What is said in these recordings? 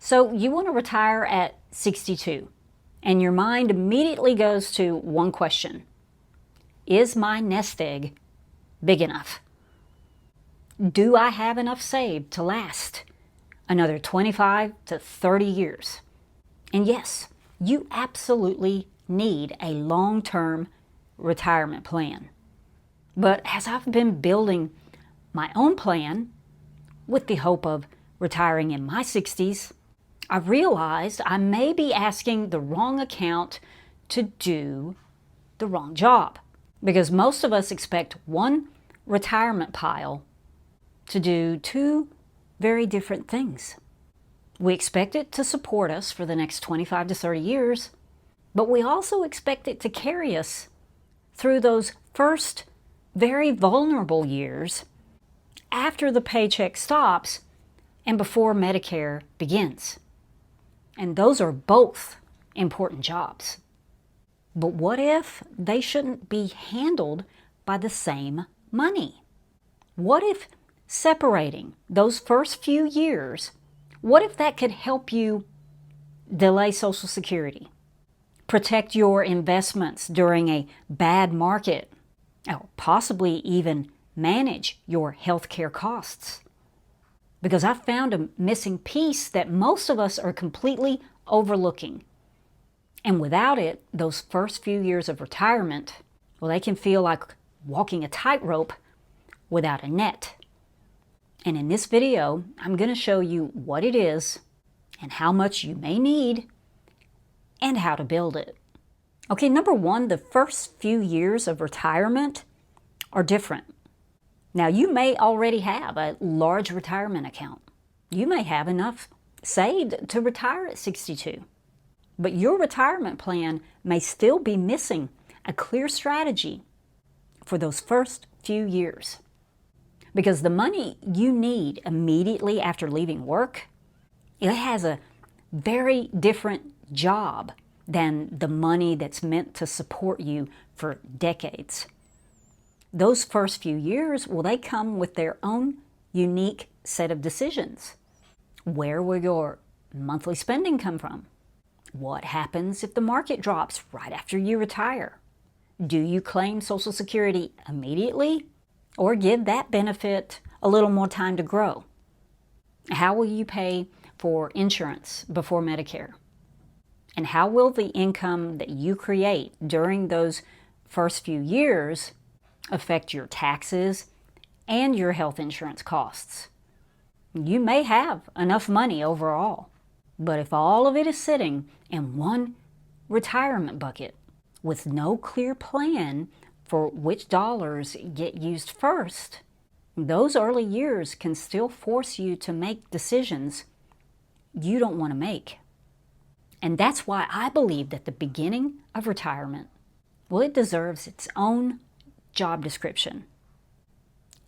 So you want to retire at 62, and your mind immediately goes to one question. Is my nest egg big enough? Do I have enough saved to last another 25 to 30 years? And yes, you absolutely need a long-term retirement plan. But as I've been building my own plan with the hope of retiring in my 60s, I realized I may be asking the wrong account to do the wrong job. Because most of us expect one retirement pile to do two very different things. We expect it to support us for the next 25 to 30 years, but we also expect it to carry us through those first very vulnerable years after the paycheck stops and before Medicare begins. And those are both important jobs. But what if they shouldn't be handled by the same money? What if separating those first few years, what if that could help you delay Social Security, protect your investments during a bad market, or possibly even manage your health care costs? Because I've found a missing piece that most of us are completely overlooking. And without it, those first few years of retirement, well, they can feel like walking a tightrope without a net. And in this video, I'm going to show you what it is and how much you may need and how to build it. Okay, number one, the first few years of retirement are different. Now, you may already have a large retirement account. You may have enough saved to retire at 62. But your retirement plan may still be missing a clear strategy for those first few years. Because the money you need immediately after leaving work, it has a very different job than the money that's meant to support you for decades. Those first few years, well, they come with their own unique set of decisions. Where will your monthly spending come from? What happens if the market drops right after you retire? Do you claim Social Security immediately or give that benefit a little more time to grow? How will you pay for insurance before Medicare? And how will the income that you create during those first few years affect your taxes and your health insurance costs? You may have enough money overall, but if all of it is sitting in one retirement bucket with no clear plan for which dollars get used first, those early years can still force you to make decisions you don't want to make. And that's why I believe that the beginning of retirement, well, it deserves its own job description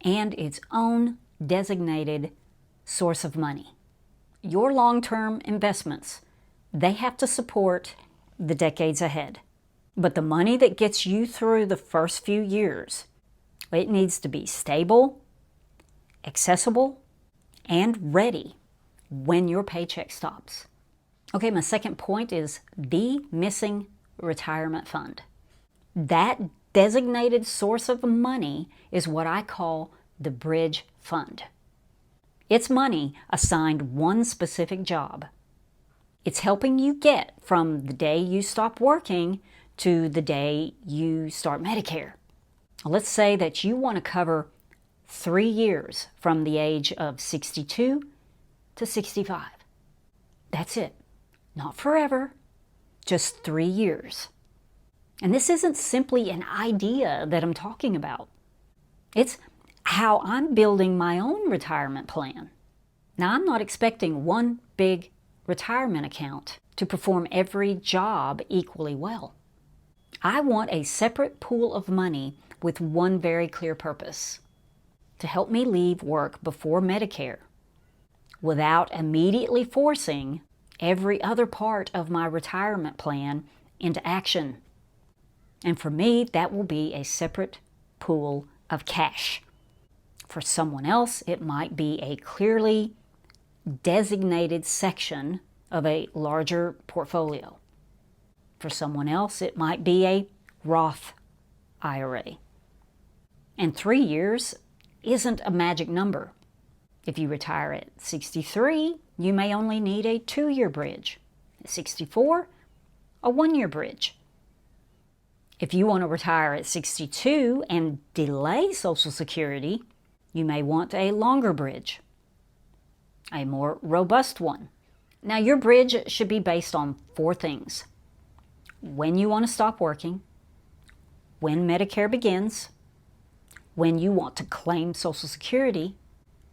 and its own designated source of money. Your long-term investments, they have to support the decades ahead. But the money that gets you through the first few years, it needs to be stable, accessible, and ready when your paycheck stops. Okay, my second point is the missing retirement fund. That designated source of money is what I call the bridge fund. It's money assigned one specific job. It's helping you get from the day you stop working to the day you start Medicare. Let's say that you want to cover 3 years from the age of 62 to 65. That's it. Not forever, just 3 years. And this isn't simply an idea that I'm talking about. It's how I'm building my own retirement plan. Now, I'm not expecting one big retirement account to perform every job equally well. I want a separate pool of money with one very clear purpose: to help me leave work before Medicare without immediately forcing every other part of my retirement plan into action. And for me, that will be a separate pool of cash. For someone else, it might be a clearly designated section of a larger portfolio. For someone else, it might be a Roth IRA. And 3 years isn't a magic number. If you retire at 63, you may only need a 2-year bridge. At 64, a 1-year bridge. If you want to retire at 62 and delay Social Security, you may want a longer bridge, a more robust one. Now, your bridge should be based on 4 things: when you want to stop working, when Medicare begins, when you want to claim Social Security,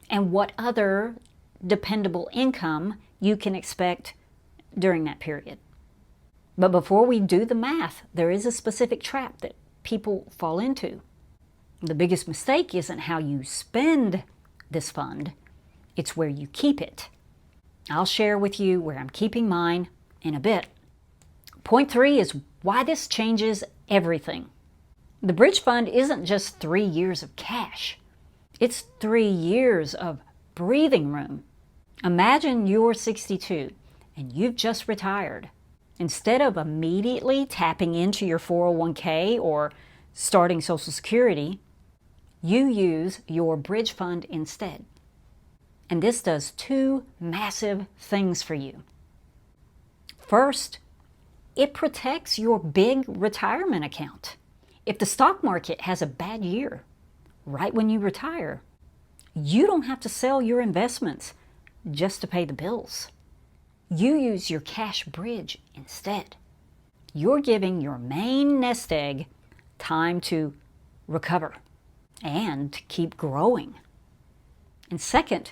and what other dependable income you can expect during that period. But before we do the math, there is a specific trap that people fall into. The biggest mistake isn't how you spend this fund, it's where you keep it. I'll share with you where I'm keeping mine in a bit. Point 3 is why this changes everything. The bridge fund isn't just 3 years of cash. It's 3 years of breathing room. Imagine you're 62 and you've just retired. Instead of immediately tapping into your 401k or starting Social Security, you use your bridge fund instead. And this does 2 massive things for you. First, it protects your big retirement account. If the stock market has a bad year right when you retire, you don't have to sell your investments just to pay the bills. You use your cash bridge instead. You're giving your main nest egg time to recover and keep growing. And second,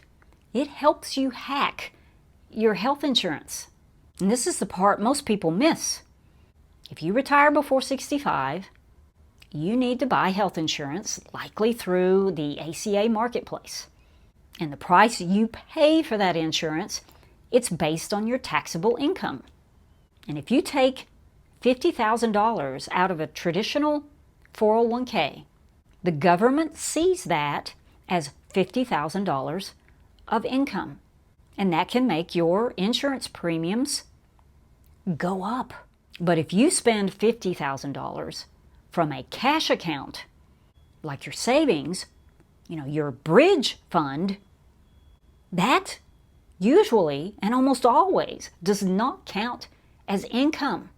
it helps you hack your health insurance. And this is the part most people miss. If you retire before 65, you need to buy health insurance, likely through the ACA marketplace. And the price you pay for that insurance, it's based on your taxable income. And if you take $50,000 out of a traditional 401k, the government sees that as $50,000 of income. And that can make your insurance premiums go up. But if you spend $50,000 from a cash account, like your savings, your bridge fund, that usually and almost always does not count as income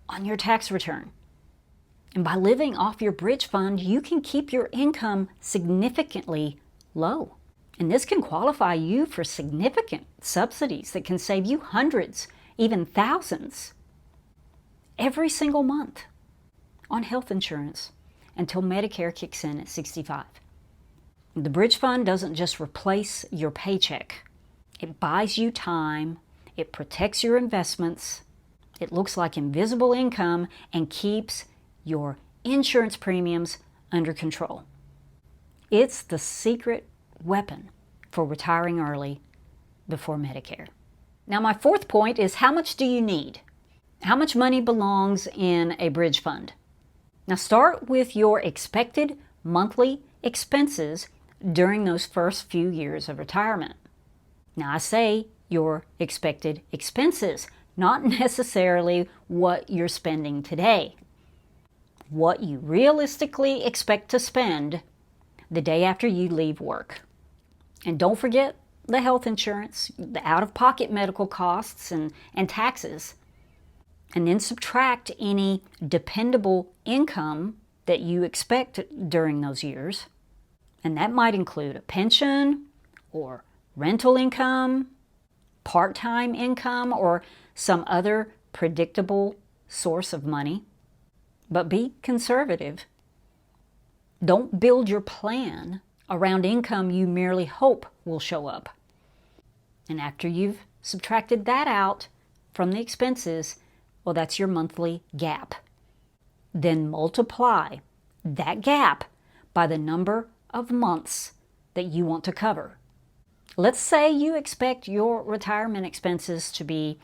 on your tax return. And by living off your bridge fund, you can keep your income significantly low. And this can qualify you for significant subsidies that can save you hundreds, even thousands, every single month on health insurance until Medicare kicks in at 65. The bridge fund doesn't just replace your paycheck. It buys you time, it protects your investments, it looks like invisible income, and keeps your insurance premiums under control. It's the secret weapon for retiring early before Medicare. Now, my 4th point is, how much do you need? How much money belongs in a bridge fund? Now, start with your expected monthly expenses during those first few years of retirement. Now, I say your expected expenses, not necessarily what you're spending today. What you realistically expect to spend the day after you leave work. And don't forget the health insurance, the out-of-pocket medical costs, and taxes. And then subtract any dependable income that you expect during those years. And that might include a pension or rental income, part-time income, or some other predictable source of money. But be conservative. Don't build your plan around income you merely hope will show up. And after you've subtracted that out from the expenses, well, that's your monthly gap. Then multiply that gap by the number of months that you want to cover. Let's say you expect your retirement expenses to be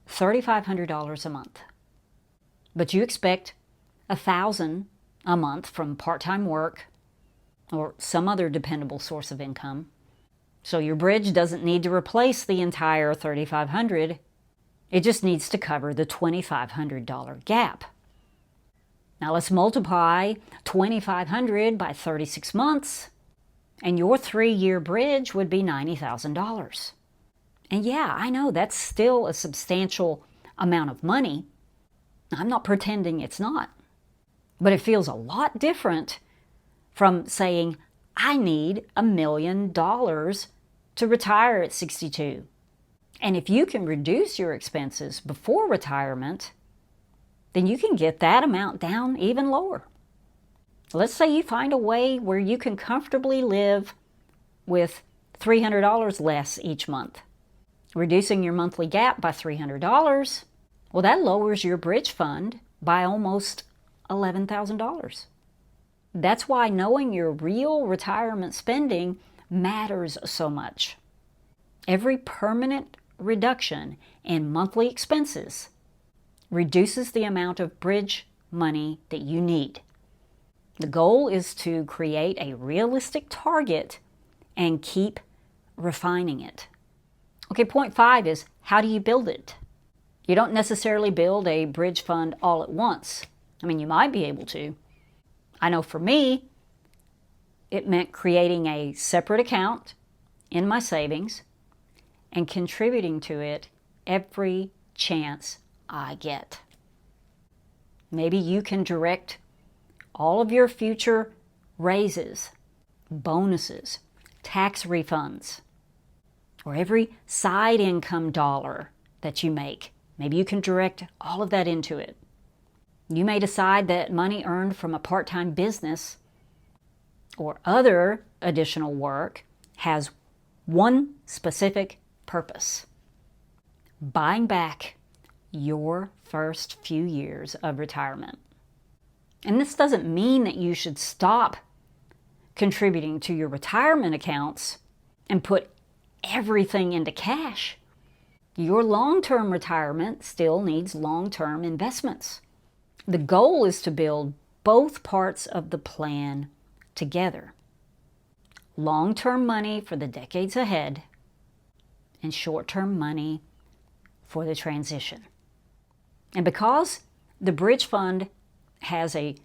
$3,500 a month, but you expect $1,000 a month from part-time work or some other dependable source of income. So your bridge doesn't need to replace the entire $3,500. It just needs to cover the $2,500 gap. Now let's multiply $2,500 by 36 months, and your 3-year bridge would be $90,000. And yeah, I know that's still a substantial amount of money. I'm not pretending it's not. But it feels a lot different from saying, I need $1 million to retire at 62. And if you can reduce your expenses before retirement, then you can get that amount down even lower. Let's say you find a way where you can comfortably live with $300 less each month. Reducing your monthly gap by $300, well, that lowers your bridge fund by almost $11,000. That's why knowing your real retirement spending matters so much. Every permanent reduction in monthly expenses reduces the amount of bridge money that you need. The goal is to create a realistic target and keep refining it. Okay, point 5 is, how do you build it? You don't necessarily build a bridge fund all at once. I mean, you might be able to. I know for me, it meant creating a separate account in my savings and contributing to it every chance I get. Maybe you can direct all of your future raises, bonuses, tax refunds, or every side income dollar that you make. Maybe you can direct all of that into it. You may decide that money earned from a part-time business or other additional work has one specific purpose: buying back your first few years of retirement. And this doesn't mean that you should stop contributing to your retirement accounts and put everything into cash. Your long-term retirement still needs long-term investments. The goal is to build both parts of the plan together. Long-term money for the decades ahead and short-term money for the transition. And because the bridge fund has a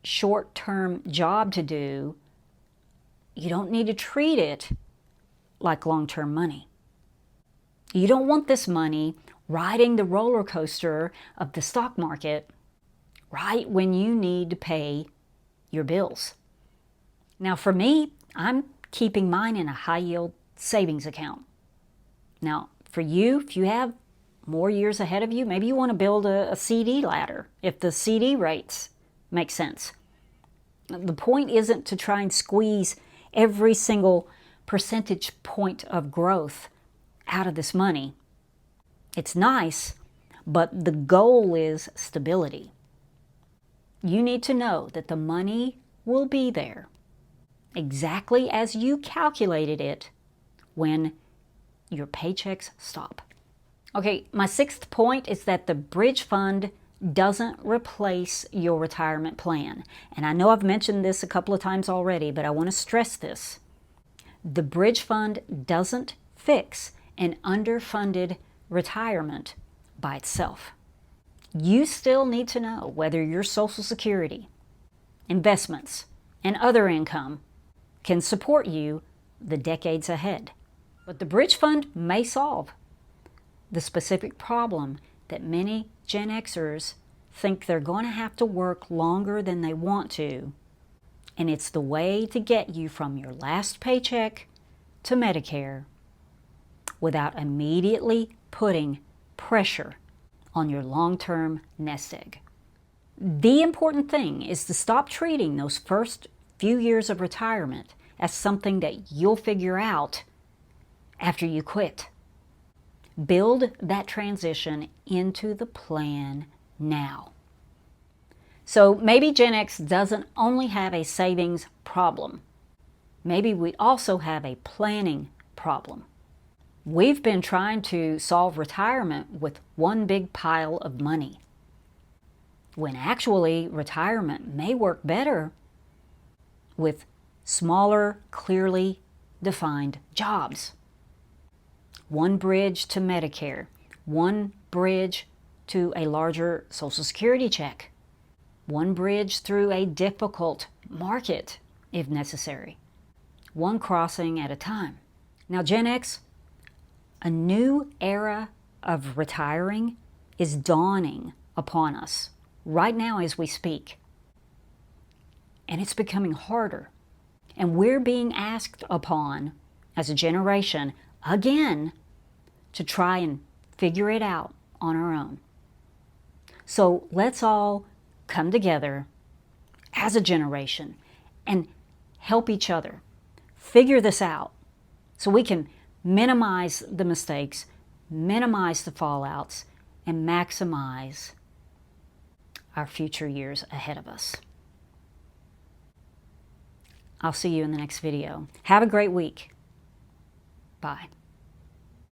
short-term job to do, you don't need to treat it like long-term money. You don't want this money riding the roller coaster of the stock market right when you need to pay your bills. Now for me, I'm keeping mine in a high-yield savings account. Now for you, if you have more years ahead of you, maybe you want to build a CD ladder if the CD rates make sense. The point isn't to try and squeeze every single percentage point of growth out of this money. It's nice, but the goal is stability. You need to know that the money will be there exactly as you calculated it when your paychecks stop. Okay, my 6th point is that the bridge fund doesn't replace your retirement plan. And I know I've mentioned this a couple of times already, but I want to stress this. The bridge fund doesn't fix an underfunded retirement by itself. You still need to know whether your Social Security, investments, and other income can support you the decades ahead. But the bridge fund may solve the specific problem that many Gen Xers think they're going to have to work longer than they want to, and it's the way to get you from your last paycheck to Medicare without immediately putting pressure on your long-term nest egg. The important thing is to stop treating those first few years of retirement as something that you'll figure out after you quit. Build that transition into the plan now. So maybe Gen X doesn't only have a savings problem. Maybe we also have a planning problem. We've been trying to solve retirement with one big pile of money, when actually retirement may work better with smaller, clearly defined jobs. One bridge to Medicare, one bridge to a larger Social Security check, one bridge through a difficult market if necessary, one crossing at a time. Now, Gen X, a new era of retiring is dawning upon us right now as we speak. And it's becoming harder. And we're being asked upon as a generation again to try and figure it out on our own. So let's all come together as a generation and help each other figure this out so we can minimize the mistakes, minimize the fallouts, and maximize our future years ahead of us. I'll see you in the next video. Have a great week. Bye.